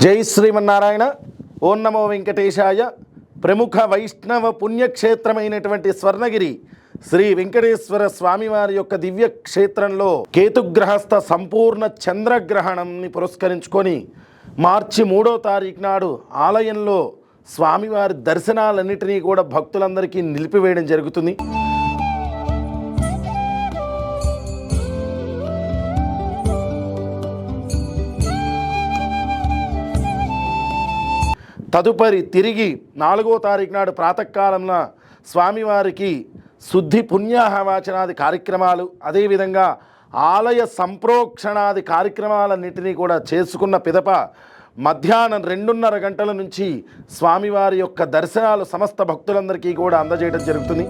జై శ్రీమన్నారాయణ. ఓం నమో వెంకటేశాయ. ప్రముఖ వైష్ణవ పుణ్యక్షేత్రమైనటువంటి స్వర్ణగిరి శ్రీ వెంకటేశ్వర స్వామివారి యొక్క దివ్య క్షేత్రంలో కేతుగ్రహస్థ సంపూర్ణ చంద్రగ్రహణంని పురస్కరించుకొని మార్చి 3వ తారీఖు నాడు ఆలయంలో స్వామివారి దర్శనాలన్నిటినీ కూడా భక్తులందరికీ నిలిపివేయడం జరుగుతుంది. తదుపరి తిరిగి 4వ తారీఖు నాడు ప్రాతకాలంన స్వామివారికి శుద్ధి పుణ్యాహవాచనాది కార్యక్రమాలు, అదేవిధంగా ఆలయ సంప్రోక్షణాది కార్యక్రమాలన్నింటినీ కూడా చేసుకున్న పిదప మధ్యాహ్నం 2:30 గంటల నుంచి స్వామివారి యొక్క దర్శనాలు సమస్త భక్తులందరికీ కూడా అందజేయడం జరుగుతుంది.